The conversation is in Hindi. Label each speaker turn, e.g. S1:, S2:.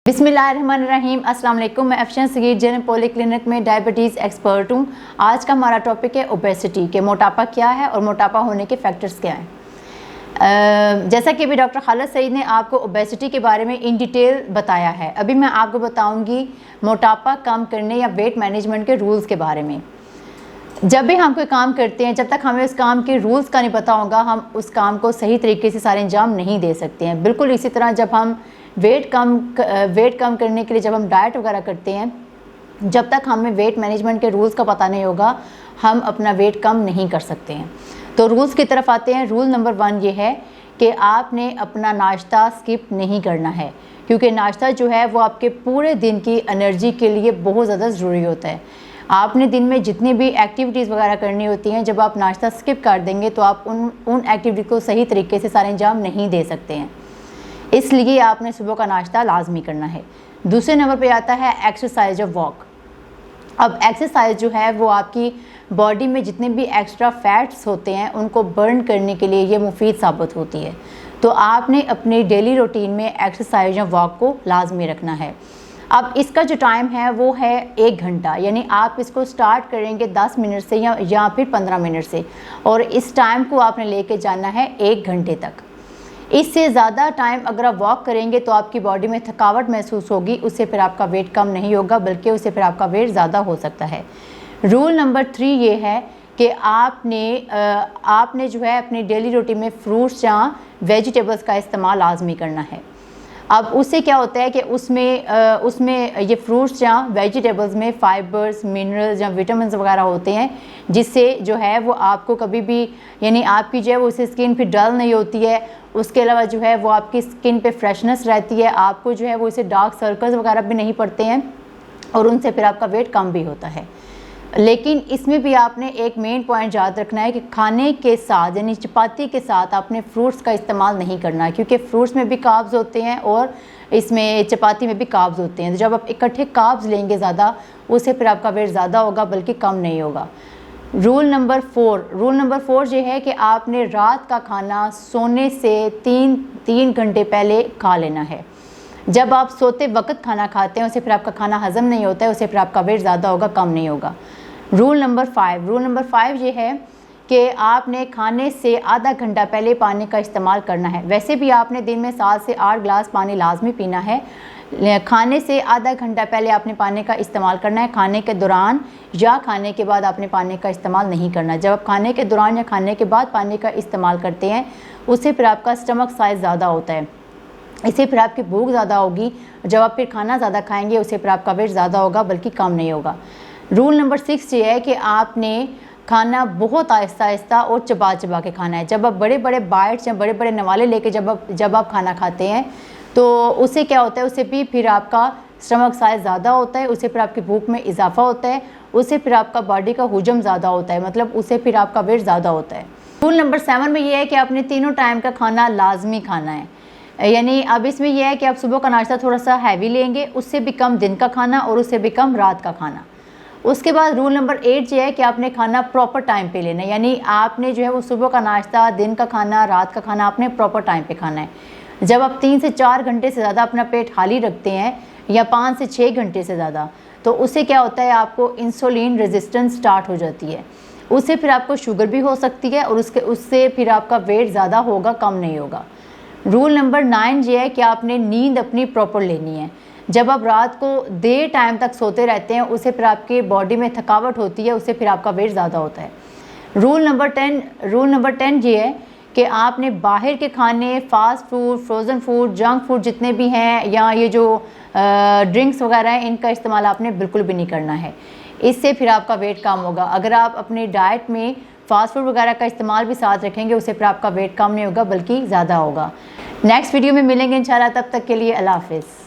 S1: बिस्मिल्लाहिर्रहमानिर्रहीम। अस्सलाम वालेकुम। मैं अफशन सगीर जनरल पॉली क्लिनिक में डायबिटीज़ एक्सपर्ट हूँ। आज का हमारा टॉपिक है ओबेसिटी के मोटापा क्या है और मोटापा होने के फैक्टर्स क्या हैं। जैसा कि अभी डॉक्टर खालिद सईद ने आपको ओबेसिटी के बारे में इन डिटेल बताया है, अभी मैं आपको बताऊँगी मोटापा कम करने या वेट मैनेजमेंट के रूल्स के बारे में। जब भी हम कोई काम करते हैं, जब तक हमें उस काम के रूल्स का नहीं पता होगा, हम उस काम को सही तरीके से सारे अंजाम नहीं दे सकते हैं। बिल्कुल इसी तरह जब हम वेट कम करने के लिए जब हम डाइट वगैरह करते हैं, जब तक हमें वेट मैनेजमेंट के रूल्स का पता नहीं होगा, हम अपना वेट कम नहीं कर सकते हैं। तो रूल्स की तरफ आते हैं। रूल नंबर 1 ये है कि आपने अपना नाश्ता स्किप नहीं करना है, क्योंकि नाश्ता जो है वो आपके पूरे दिन की एनर्जी के लिए बहुत ज़्यादा ज़रूरी होता है। आपने दिन में जितनी भी एक्टिविटीज़ वगैरह करनी होती हैं, जब आप नाश्ता स्किप कर देंगे तो आप उन एक्टिविटी को सही तरीके से सारे अंजाम नहीं दे सकते हैं। इसलिए आपने सुबह का नाश्ता लाजमी करना है। दूसरे नंबर पे आता है एक्सरसाइज और वॉक। अब एक्सरसाइज जो है वो आपकी बॉडी में जितने भी एक्स्ट्रा फैट्स होते हैं उनको बर्न करने के लिए ये मुफीद साबित होती है। तो आपने अपनी डेली रूटीन में एक्सरसाइज और वॉक को लाजमी रखना है। अब इसका जो टाइम है वो है 1 घंटा, यानी आप इसको स्टार्ट करेंगे 10 मिनट से या फिर 15 मिनट से, और इस टाइम को आपने लेके जाना है 1 घंटे तक। इससे ज़्यादा टाइम अगर आप वॉक करेंगे तो आपकी बॉडी में थकावट महसूस होगी, उससे फिर आपका वेट कम नहीं होगा, बल्कि उससे फिर आपका वेट ज़्यादा हो सकता है। रूल नंबर 3 ये है कि आपने जो है अपनी डेली रूटीन में फ्रूट्स या वेजिटेबल्स का इस्तेमाल लाजमी करना है। अब उससे क्या होता है कि उसमें ये फ्रूट्स या वेजिटेबल्स में फाइबर्स, मिनरल्स या विटामिन्स वगैरह होते हैं, जिससे जो है वो आपको कभी भी, यानी आपकी जो है वो उससे स्किन फिर डल नहीं होती है। उसके अलावा जो है वो आपकी स्किन पे फ्रेशनेस रहती है, आपको जो है वो इससे डार्क सर्कल्स वगैरह भी नहीं पड़ते हैं, और उनसे फिर आपका वेट कम भी होता है। लेकिन इसमें भी आपने एक मेन पॉइंट याद रखना है कि खाने के साथ, यानी चपाती के साथ आपने फ्रूट्स का इस्तेमाल नहीं करना है, क्योंकि फ्रूट्स में भी कार्ब्स होते हैं और इसमें चपाती में भी कार्ब्स होते हैं। तो जब आप इकट्ठे कार्ब्स लेंगे ज़्यादा, उससे फिर आपका वेट ज़्यादा होगा बल्कि कम नहीं होगा। रूल नंबर 4 ये है कि आपने रात का खाना सोने से 3 घंटे पहले खा लेना है। जब आप सोते वक्त खाना खाते हैं, उससे फिर आपका खाना हज़म नहीं होता है, उससे फिर आपका वेट ज़्यादा होगा, कम नहीं होगा। रूल नंबर 5 ये है कि आपने खाने से आधा घंटा पहले पानी का इस्तेमाल करना है। वैसे भी आपने दिन में 7 से 8 गिलास पानी लाजमी पीना है। खाने से आधा घंटा पहले आपने पानी का इस्तेमाल करना है। खाने के दौरान या खाने के बाद आपने पानी का इस्तेमाल नहीं करना। जब आप खाने के दौरान या खाने के बाद पानी का इस्तेमाल करते हैं, उससे फिर आपका स्टमक साइज़ ज़्यादा होता है, इससे फिर आपकी भूख ज़्यादा होगी। जब आप फिर खाना ज़्यादा खाएंगे, उससे फिर आपका वेट ज़्यादा होगा बल्कि कम नहीं होगा। रूल नंबर 6 ये है कि आपने खाना बहुत आहिस्ता आहिस्ता और चबा के खाना है। जब आप बड़े बड़े बाइट्स या बड़े बड़े नवाले लेके जब आप खाना खाते हैं, तो उससे क्या होता है, उससे भी फिर आपका स्टमक साइज़ ज़्यादा होता है, उससे फिर आपकी भूख में इजाफा होता है, उससे फिर आपका बॉडी का हुजम ज़्यादा होता है, मतलब उससे फिर आपका वेट ज़्यादा होता है। रूल नंबर 7 में ये है कि आपने तीनों टाइम का खाना लाजमी खाना है। यानी अब इसमें यह है कि आप सुबह का नाश्ता थोड़ा सा हैवी लेंगे, उससे भी कम दिन का खाना और उससे भी कम रात का खाना। उसके बाद रूल नंबर 8 ये है कि आपने खाना प्रॉपर टाइम पे लेना है, यानी आपने जो है वो सुबह का नाश्ता, दिन का खाना, रात का खाना आपने प्रॉपर टाइम पे खाना है। जब आप 3 से 4 घंटे से ज़्यादा अपना पेट खाली रखते हैं या 5 से 6 घंटे से ज़्यादा, तो उससे क्या होता है, आपको इंसुलिन रेजिस्टेंस स्टार्ट हो जाती है। उससे फिर आपको शुगर भी हो सकती है और उससे फिर आपका वेट ज़्यादा होगा, कम नहीं होगा। रूल नंबर 9 ये है कि आपने नींद अपनी प्रॉपर लेनी है। जब आप रात को देर टाइम तक सोते रहते हैं, उससे फिर आपकी बॉडी में थकावट होती है, उससे फिर आपका वेट ज़्यादा होता है। रूल नंबर 10 ये है कि आपने बाहर के खाने, fast food, frozen food, junk food जितने भी हैं, या ये जो ड्रिंक्स वगैरह हैं, इनका इस्तेमाल आपने बिल्कुल भी नहीं करना है। इससे फिर आपका वेट कम होगा। अगर आप अपनी डाइट में फास्ट फूड वगैरह का इस्तेमाल भी साथ रखेंगे, उससे फिर आपका वेट कम नहीं होगा बल्कि ज़्यादा होगा। नेक्स्ट वीडियो में मिलेंगे इंशाल्लाह, तब तक के लिए अल्लाह हाफ़िज़।